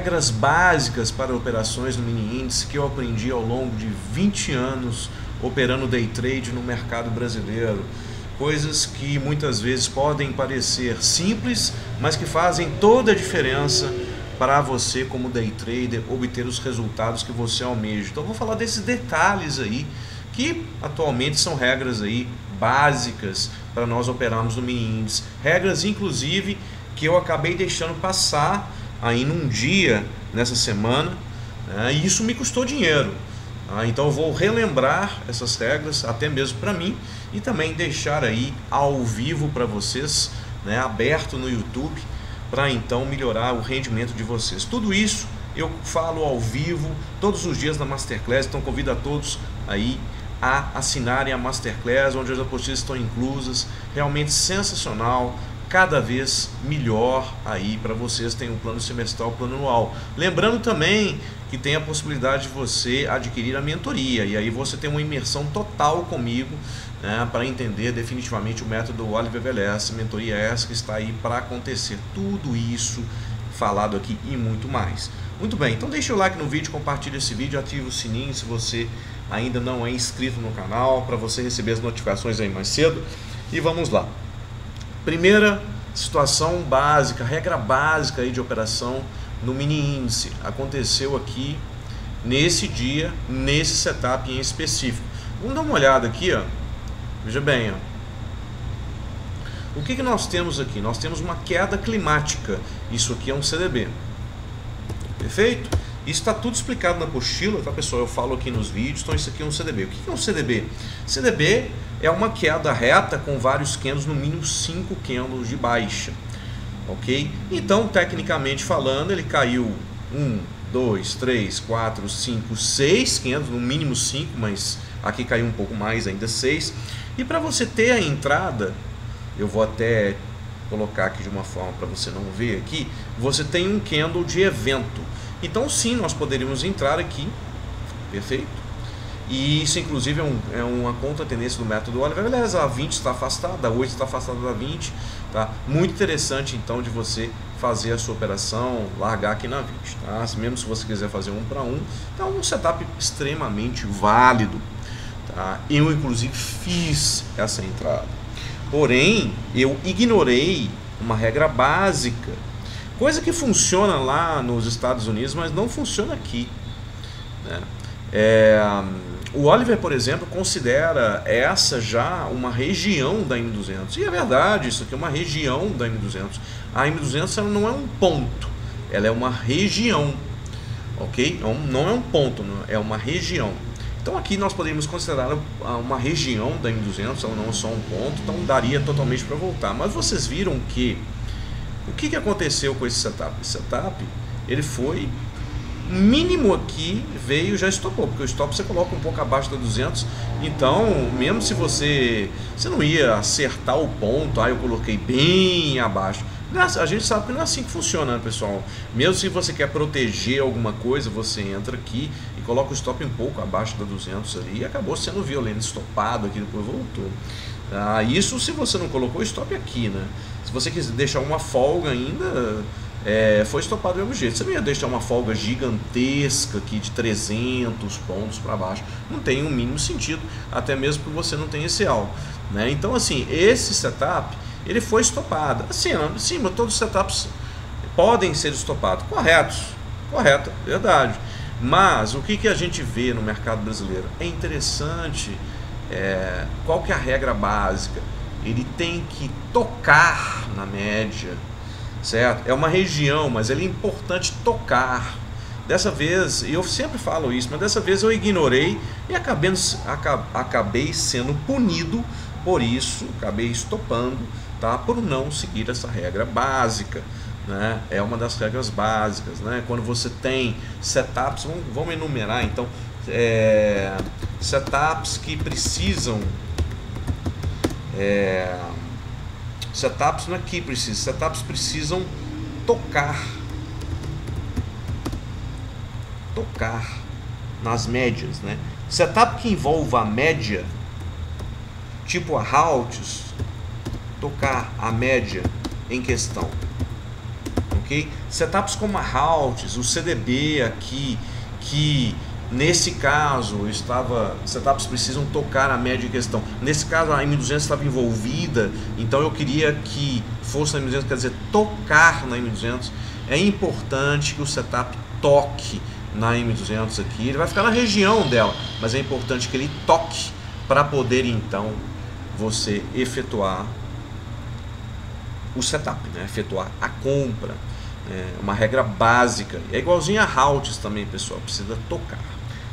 regras básicas para operações no mini índice que eu aprendi ao longo de 20 anos operando day trade no mercado brasileiro. Coisas que muitas vezes podem parecer simples, mas que fazem toda a diferença para você como day trader obter os resultados que você almeja. Então eu vou falar desses detalhes aí que atualmente são regras aí básicas para nós operarmos no mini índice. Regras inclusive que eu acabei deixando passar aí num dia nessa semana, né, e isso me custou dinheiro. Então eu vou relembrar essas regras até mesmo para mim e também deixar aí ao vivo para vocês, né, aberto no YouTube, para então melhorar o rendimento de vocês. Tudo isso eu falo ao vivo todos os dias na Masterclass, então convido a todos aí a assinarem a Masterclass, onde as apostilas estão inclusas. Realmente sensacional, cada vez melhor aí para vocês. Tem um plano semestral, plano anual. Lembrando também que tem a possibilidade de você adquirir a mentoria, e aí você tem uma imersão total comigo, né, para entender definitivamente o método Oliver Velez. Mentoria essa que está aí para acontecer. Tudo isso falado aqui e muito mais. Muito bem, então deixa o like no vídeo, compartilha esse vídeo, ativa o sininho se você ainda não é inscrito no canal, para você receber as notificações aí mais cedo. E vamos lá. Primeira situação básica, regra básica aí de operação no mini índice. Aconteceu aqui nesse dia, nesse setup em específico. Vamos dar uma olhada aqui, ó. Veja bem, ó. O que nós temos aqui? Nós temos uma queda climática. Isso aqui é um CDB. Perfeito? Isso está tudo explicado na apostila, tá, pessoal? Eu falo aqui nos vídeos. Então isso aqui é um CDB. O que é um CDB? CDB é uma queda reta com vários candles, no mínimo 5 candles de baixa. Ok? Então, tecnicamente falando, ele caiu 1, 2, 3, 4, 5, 6 candles, no mínimo 5, mas aqui caiu um pouco mais, ainda 6. E para você ter a entrada, eu vou até colocar aqui de uma forma para você não ver aqui, você tem um candle de evento. Então sim, nós poderíamos entrar aqui, perfeito? E isso inclusive é uma contra-tendência do método Oliver Velez. A 20 está afastada, a 8 está afastada da 20, tá? Muito interessante então de você fazer a sua operação, largar aqui na 20, tá? Mesmo se você quiser fazer 1 para 1, então é um setup extremamente válido, tá? Eu inclusive fiz essa entrada, porém eu ignorei uma regra básica, coisa que funciona lá nos Estados Unidos, mas não funciona aqui, né? O Oliver, por exemplo, considera essa já uma região da M200. E é verdade, isso aqui é uma região da M200. A M200 ela não é um ponto, ela é uma região, ok? Não é um ponto, é uma região. Então aqui nós poderíamos considerar uma região da M200, ela não é só um ponto, então daria totalmente para voltar. Mas vocês viram que o que aconteceu com esse setup? Esse setup, ele foi mínimo aqui, veio, já estopou, porque o stop você coloca um pouco abaixo da 200, então mesmo se você não ia acertar o ponto, eu coloquei bem abaixo, a gente sabe que não é assim que funciona, né, pessoal? Mesmo se você quer proteger alguma coisa, você entra aqui e coloca o stop um pouco abaixo da 200 ali, e acabou sendo violento, estopado aqui, depois voltou. Isso se você não colocou o stop aqui, né? Se você quiser deixar uma folga ainda, foi estopado do mesmo jeito. Você não ia deixar uma folga gigantesca aqui de 300 pontos para baixo. Não tem o mínimo sentido, até mesmo porque você não tem esse alvo, né? Então assim, esse setup, ele foi estopado. Assim, sim, mas todos os setups podem ser estopados. Correto, verdade. Mas o que a gente vê no mercado brasileiro? É interessante, qual que é a regra básica? Ele tem que tocar na média, certo? É uma região, mas ele é importante tocar. Dessa vez, eu sempre falo isso, mas dessa vez eu ignorei e acabei sendo punido por isso, acabei estopando, tá? Por não seguir essa regra básica, né? É uma das regras básicas, né? Quando você tem setups, vamos enumerar então, setups que precisam, setups não é que precisa, setups precisam tocar nas médias, né? Setup que envolva a média, tipo a halts, tocar a média em questão, ok? Setups como a Halts, o CDB aqui, que nesse caso setups precisam tocar a média em questão. Nesse caso a M200 estava envolvida, então eu queria que fosse na M200, quer dizer, tocar na M200. É importante que o setup toque na M200 aqui, ele vai ficar na região dela, mas é importante que ele toque para poder então você efetuar o setup, né? Efetuar a compra. Uma regra básica, é igualzinho a Halts também, pessoal, precisa tocar,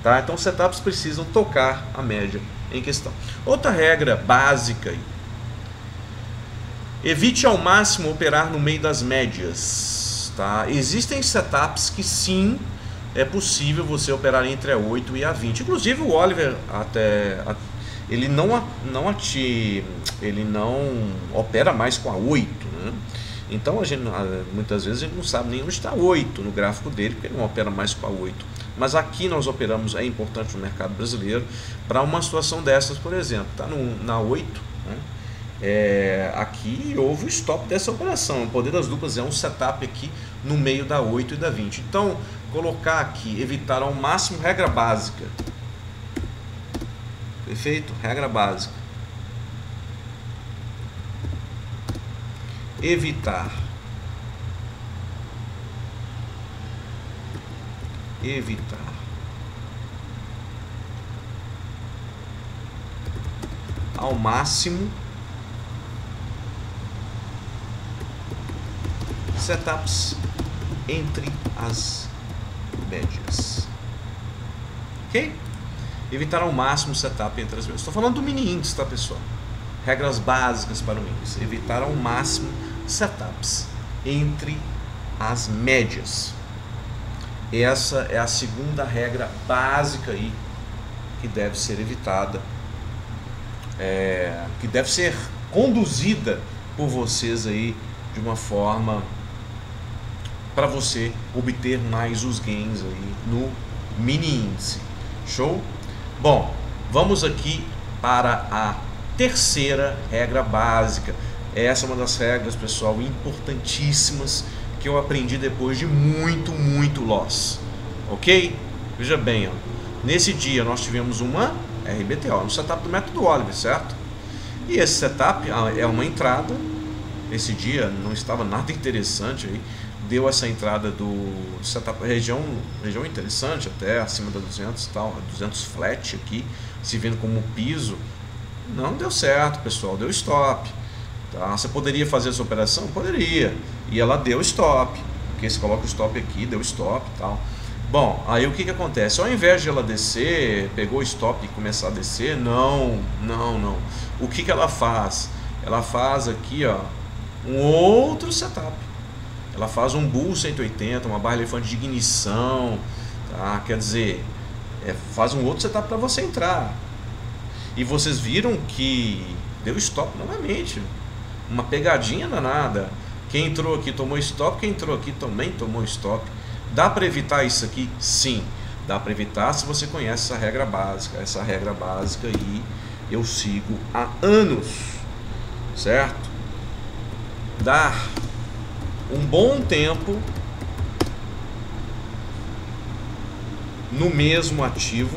tá? Então setups precisam tocar a média em questão. Outra regra básica aí: evite ao máximo operar no meio das médias, tá? Existem setups que sim, é possível você operar entre a 8 e a 20. Inclusive o Oliver ele não opera mais com a 8, né? Então muitas vezes a gente não sabe nem onde está a 8 no gráfico dele, porque ele não opera mais com a 8. Mas aqui nós operamos, é importante no mercado brasileiro, para uma situação dessas, por exemplo, está na 8, né? Aqui houve o stop dessa operação. O poder das duplas é um setup aqui no meio da 8 e da 20. Então, colocar aqui, evitar ao máximo, regra básica. Perfeito? Regra básica. Evitar ao máximo setups entre as médias, ok? Evitar ao máximo setup entre as médias. Estou falando do mini índice, tá, pessoal? Regras básicas para o índice: evitar ao máximo setups entre as médias. Essa é a segunda regra básica aí que deve ser evitada, que deve ser conduzida por vocês aí de uma forma para você obter mais os gains aí no mini índice. Show? Bom, vamos aqui para a terceira regra básica. Essa é uma das regras, pessoal, importantíssimas que eu aprendi depois de muito loss, ok? Veja bem, ó, nesse dia nós tivemos uma RBTO, um setup do método Oliver, certo? E esse setup é uma entrada. Esse dia não estava nada interessante aí, deu essa entrada do setup, região interessante, até acima da 200 e tal, 200 flat aqui, se vendo como piso. Não deu certo, pessoal, deu stop, tá? Você poderia fazer essa operação? Poderia, e ela deu stop, porque você coloca o stop aqui, deu stop e tal. Bom, aí o que acontece? Ao invés de ela descer, pegou o stop e começar a descer, não. O que ela faz? Ela faz aqui, ó, um outro setup. Ela faz um bull 180, uma barra elefante de ignição, tá? Quer dizer, faz um outro setup para você entrar. E vocês viram que deu stop novamente. Uma pegadinha danada. Quem entrou aqui tomou stop, quem entrou aqui também tomou stop. Dá para evitar isso aqui? Sim, dá para evitar se você conhece essa regra básica. Essa regra básica aí eu sigo há anos, certo? Dar um bom tempo no mesmo ativo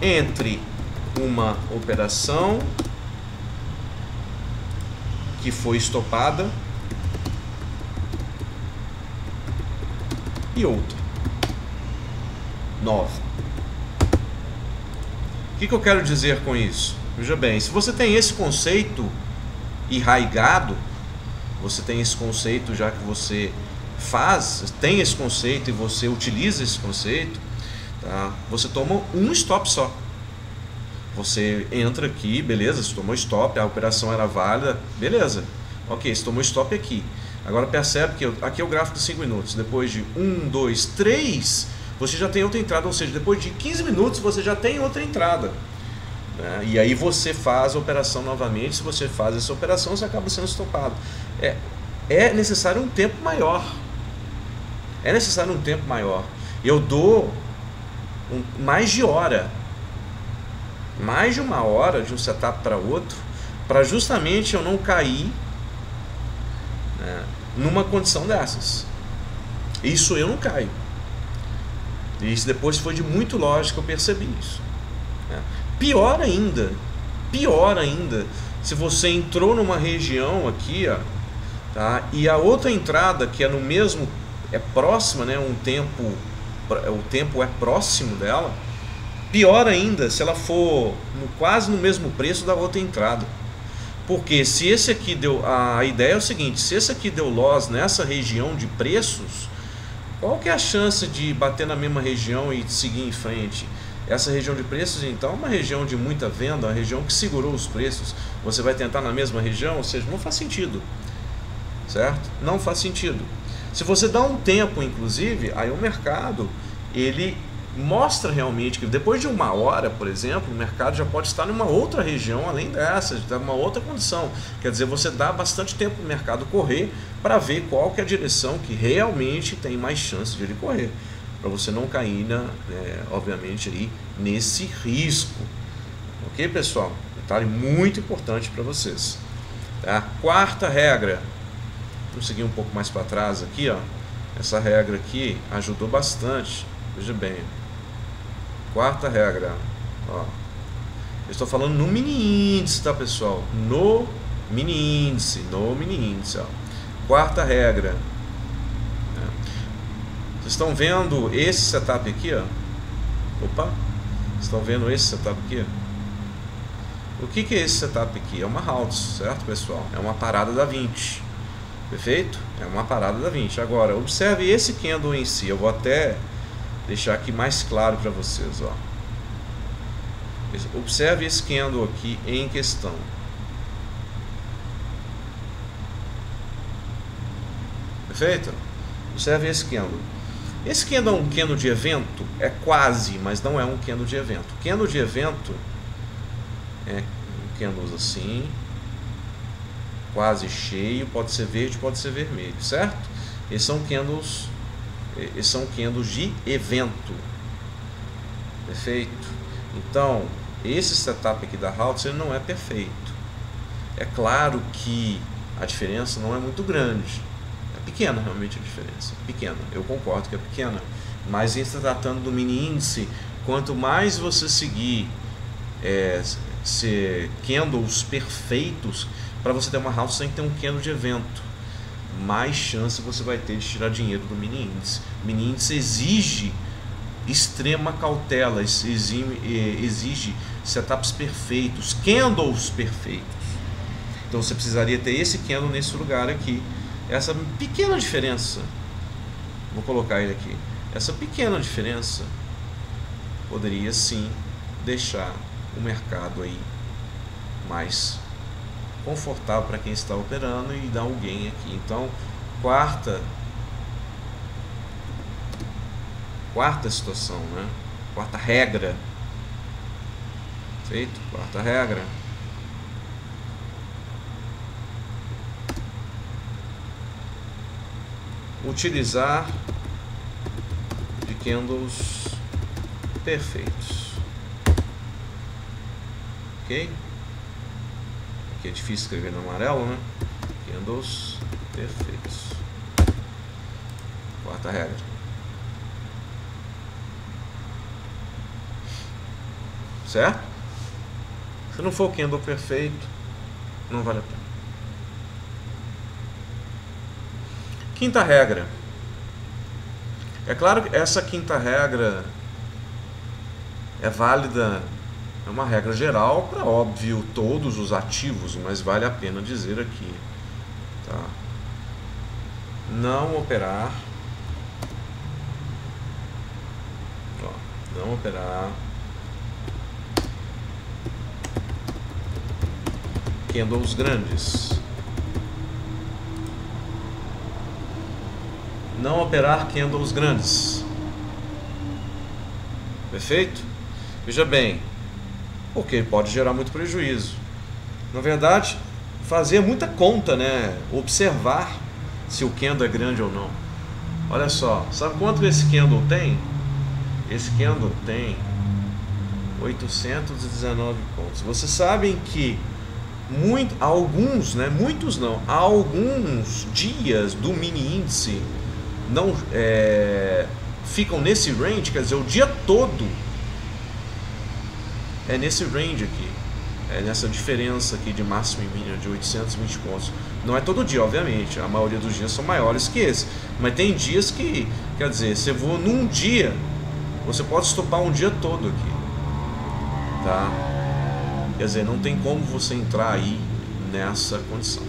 entre uma operação que foi estopada e outra nova. O que eu quero dizer com isso? Veja bem, se você tem esse conceito enraizado, você tem esse conceito já que você tem esse conceito e você utiliza esse conceito, tá? Você toma um stop só. Você entra aqui, beleza, você tomou stop, a operação era válida, beleza, ok, você tomou stop aqui. Agora percebe que aqui é o gráfico de 5 minutos, depois de 1, 2, 3, você já tem outra entrada, ou seja, depois de 15 minutos você já tem outra entrada, né? E aí você faz a operação novamente. Se você faz essa operação, você acaba sendo estopado. É necessário um tempo maior. Eu dou mais de hora, mais de uma hora de um setup para outro, para justamente eu não cair, numa condição dessas. Isso eu não caio. E isso depois foi de muito lógico, eu percebi isso. Pior ainda, se você entrou numa região aqui, ó, tá? E a outra entrada que é no mesmo, é próxima, né? O tempo é próximo dela. Pior ainda se ela for quase no mesmo preço da outra entrada. Porque se esse aqui deu, a ideia é o seguinte: se esse aqui deu loss nessa região de preços, qual que é a chance de bater na mesma região e seguir em frente? Essa região de preços, então, é uma região de muita venda, uma região que segurou os preços. Você vai tentar na mesma região? Ou seja, não faz sentido, certo? Não faz sentido. Se você dá um tempo, inclusive, aí o mercado, ele mostra realmente que depois de 1 hora, por exemplo, o mercado já pode estar numa outra região além dessa, está numa outra condição. Quer dizer, você dá bastante tempo para o mercado correr para ver qual que é a direção que realmente tem mais chance de ele correr, para você não cair, obviamente, aí, nesse risco. Ok, pessoal? Detalhe muito importante para vocês. Tá? Quarta regra. Vamos seguir um pouco mais para trás aqui, ó. Essa regra aqui ajudou bastante. Veja bem. Quarta regra. Ó. Eu estou falando no mini índice, tá, pessoal? No mini índice. Ó. Quarta regra. Vocês estão vendo esse setup aqui, ó? Opa! Estão vendo esse setup aqui? O que é esse setup aqui? É uma Haltz, certo, pessoal? É uma parada da 20. Perfeito? É uma parada da 20. Agora, observe esse candle em si. Eu vou até deixar aqui mais claro para vocês, ó. Observe esse candle aqui em questão. Perfeito? Observe esse candle. Esse candle é um candle de evento? É quase, mas não é um candle de evento. Candle de evento é um candle assim, quase cheio, pode ser verde, pode ser vermelho, certo? Esses são candles de evento. Perfeito? Então, esse setup aqui da Haltz não é perfeito. É claro que a diferença não é muito grande. Pequena realmente a diferença, pequena, eu concordo que é pequena, mas em se tratando do mini índice, quanto mais você seguir candles perfeitos, para você ter uma house tem que ter um candle de evento, mais chance você vai ter de tirar dinheiro do mini índice. O mini índice exige extrema cautela, exige setups perfeitos, candles perfeitos. Então você precisaria ter esse candle nesse lugar aqui. Essa pequena diferença, vou colocar ele aqui, essa pequena diferença poderia sim deixar o mercado aí mais confortável para quem está operando e dar um gain aqui. Então, quarta situação, né? Quarta regra. Feito? Quarta regra. Utilizar de candles perfeitos. Ok? Aqui é difícil escrever no amarelo, né? Candles perfeitos. Quarta regra. Certo? Se não for candle perfeito, não vale a pena. Quinta regra. É claro que essa quinta regra é válida, é uma regra geral para, óbvio, todos os ativos, mas vale a pena dizer aqui, tá? Não operar, não operar candles grandes. Não operar candles grandes. Perfeito? Veja bem, porque pode gerar muito prejuízo. Na verdade, fazer muita conta, né? Observar se o candle é grande ou não. Olha só, sabe quanto esse candle tem? Esse candle tem 819 pontos. Vocês sabem que alguns, né, muitos não, alguns dias do mini índice não ficam nesse range, quer dizer, o dia todo é nesse range aqui, é nessa diferença aqui de máximo e mínimo de 820 pontos. Não é todo dia, obviamente, a maioria dos dias são maiores que esse, mas tem dias que, quer dizer, você voa num dia, você pode estopar um dia todo aqui, tá? Quer dizer, não tem como você entrar aí nessa condição.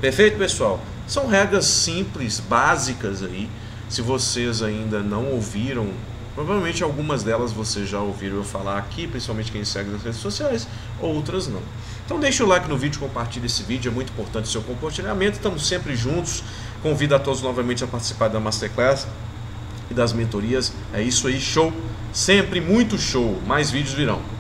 Perfeito, pessoal? São regras simples, básicas aí. Se vocês ainda não ouviram, provavelmente algumas delas vocês já ouviram eu falar aqui, principalmente quem segue nas redes sociais, outras não. Então deixa o like no vídeo, compartilhe esse vídeo, é muito importante o seu compartilhamento. Estamos sempre juntos. Convido a todos novamente a participar da Masterclass e das mentorias. É isso aí, show! Sempre muito show! Mais vídeos virão.